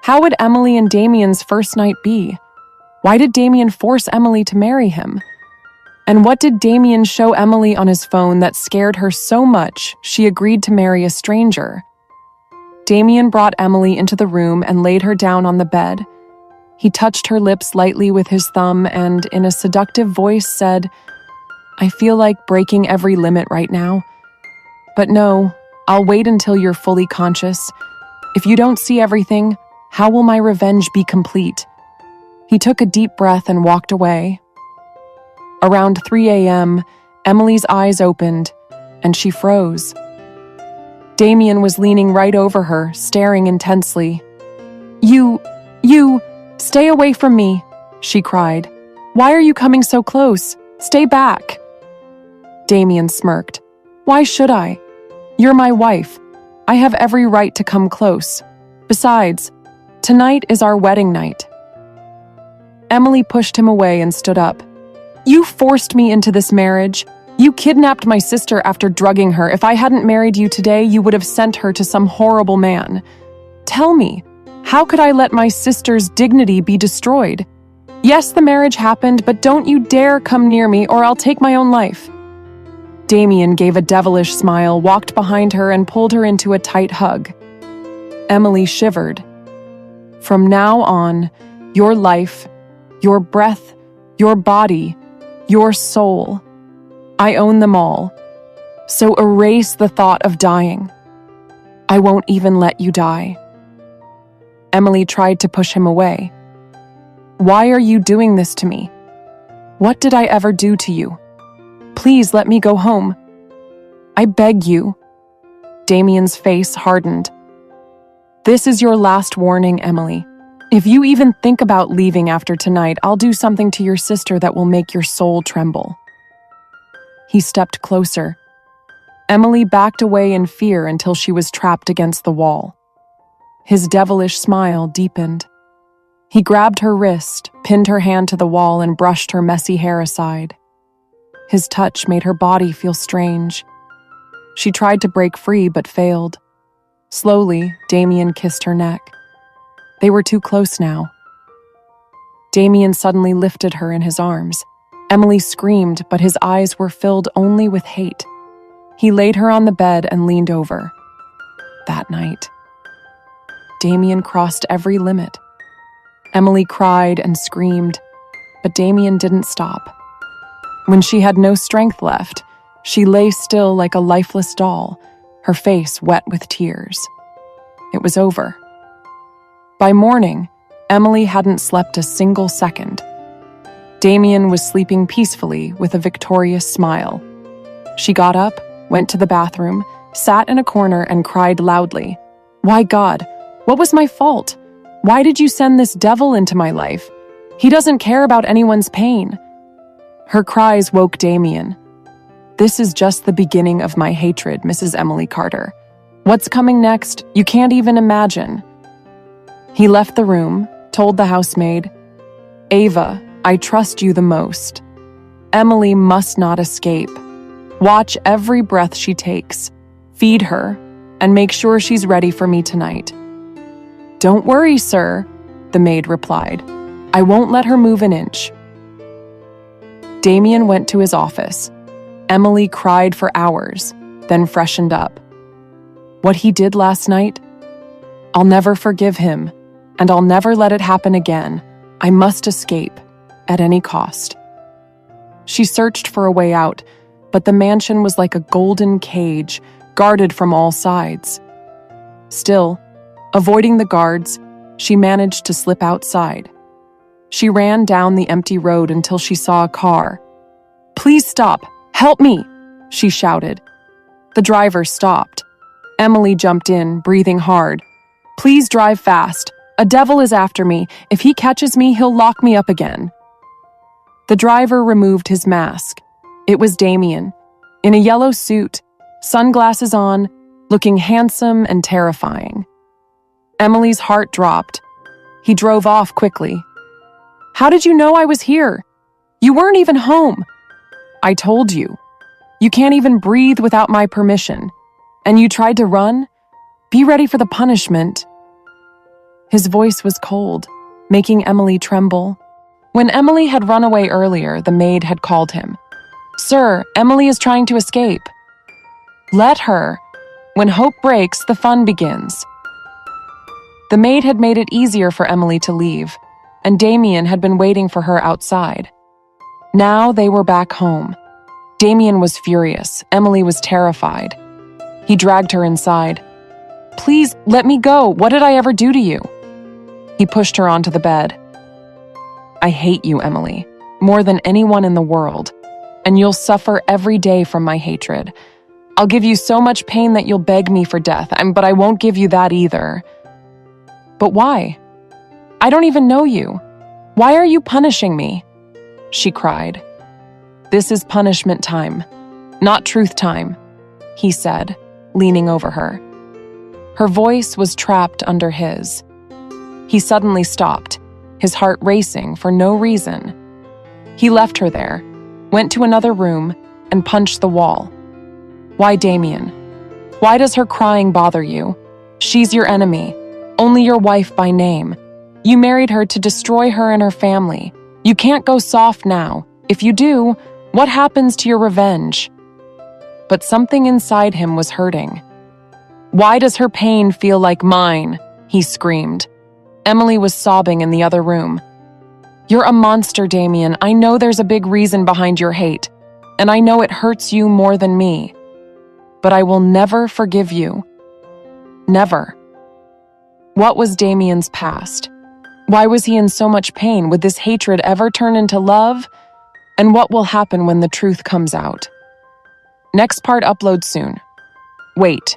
How would Emily and Damien's first night be? Why did Damien force Emily to marry him? And what did Damien show Emily on his phone that scared her so much she agreed to marry a stranger? Damien brought Emily into the room and laid her down on the bed. He touched her lips lightly with his thumb and, in a seductive voice, said, "I feel like breaking every limit right now. But no, I'll wait until you're fully conscious. If you don't see everything, how will my revenge be complete?" He took a deep breath and walked away. Around 3 a.m., Emily's eyes opened, and she froze. Damien was leaning right over her, staring intensely. You, stay away from me," she cried. "Why are you coming so close? Stay back." Damien smirked. "Why should I? You're my wife. I have every right to come close. Besides, tonight is our wedding night." Emily pushed him away and stood up. "You forced me into this marriage. You kidnapped my sister after drugging her. If I hadn't married you today, you would have sent her to some horrible man. Tell me, how could I let my sister's dignity be destroyed? Yes, the marriage happened, but don't you dare come near me or I'll take my own life." Damien gave a devilish smile, walked behind her, and pulled her into a tight hug. Emily shivered. "From now on, your life, your breath, your body, your soul, I own them all. So erase the thought of dying. I won't even let you die." Emily tried to push him away. "Why are you doing this to me? What did I ever do to you? Please let me go home. I beg you." Damien's face hardened. "This is your last warning, Emily. If you even think about leaving after tonight, I'll do something to your sister that will make your soul tremble." He stepped closer. Emily backed away in fear until she was trapped against the wall. His devilish smile deepened. He grabbed her wrist, pinned her hand to the wall, and brushed her messy hair aside. His touch made her body feel strange. She tried to break free but failed. Slowly, Damien kissed her neck. They were too close now. Damien suddenly lifted her in his arms. Emily screamed, but his eyes were filled only with hate. He laid her on the bed and leaned over. That night, Damien crossed every limit. Emily cried and screamed, but Damien didn't stop. When she had no strength left, she lay still like a lifeless doll, her face wet with tears. It was over. By morning, Emily hadn't slept a single second. Damien was sleeping peacefully with a victorious smile. She got up, went to the bathroom, sat in a corner, and cried loudly. "Why, God, what was my fault? Why did you send this devil into my life? He doesn't care about anyone's pain." Her cries woke Damien. "This is just the beginning of my hatred, Mrs. Emily Carter. What's coming next, you can't even imagine." He left the room, told the housemaid, "Ava, I trust you the most. Emily must not escape. Watch every breath she takes, feed her, and make sure she's ready for me tonight." "Don't worry, sir," the maid replied. "I won't let her move an inch." Damien went to his office. Emily cried for hours, then freshened up. What he did last night? I'll never forgive him, and I'll never let it happen again. I must escape, at any cost. She searched for a way out, but the mansion was like a golden cage, guarded from all sides. Still, avoiding the guards, she managed to slip outside. She ran down the empty road until she saw a car. "Please stop! Help me!" she shouted. The driver stopped. Emily jumped in, breathing hard. "Please drive fast. A devil is after me. If he catches me, he'll lock me up again." The driver removed his mask. It was Damien, in a yellow suit, sunglasses on, looking handsome and terrifying. Emily's heart dropped. He drove off quickly. "How did you know I was here? You weren't even home." "I told you. You can't even breathe without my permission. And you tried to run? Be ready for the punishment." His voice was cold, making Emily tremble. When Emily had run away earlier, the maid had called him. "Sir, Emily is trying to escape." "Let her. When hope breaks, the fun begins." The maid had made it easier for Emily to leave, and Damien had been waiting for her outside. Now they were back home. Damien was furious. Emily was terrified. He dragged her inside. "Please, let me go. What did I ever do to you?" He pushed her onto the bed. "I hate you, Emily, more than anyone in the world, and you'll suffer every day from my hatred. I'll give you so much pain that you'll beg me for death, but I won't give you that either." "But why? I don't even know you. Why are you punishing me?" she cried. "This is punishment time, not truth time," he said, leaning over her. Her voice was trapped under his. He suddenly stopped, his heart racing for no reason. He left her there, went to another room, and punched the wall. "Why, Damien? Why does her crying bother you? She's your enemy, only your wife by name. You married her to destroy her and her family. You can't go soft now. If you do, what happens to your revenge?" But something inside him was hurting. "Why does her pain feel like mine?" he screamed. Emily was sobbing in the other room. "You're a monster, Damien. I know there's a big reason behind your hate, and I know it hurts you more than me. But I will never forgive you. Never." What was Damien's past? Why was he in so much pain? Would this hatred ever turn into love? And what will happen when the truth comes out? Next part uploads soon. Wait,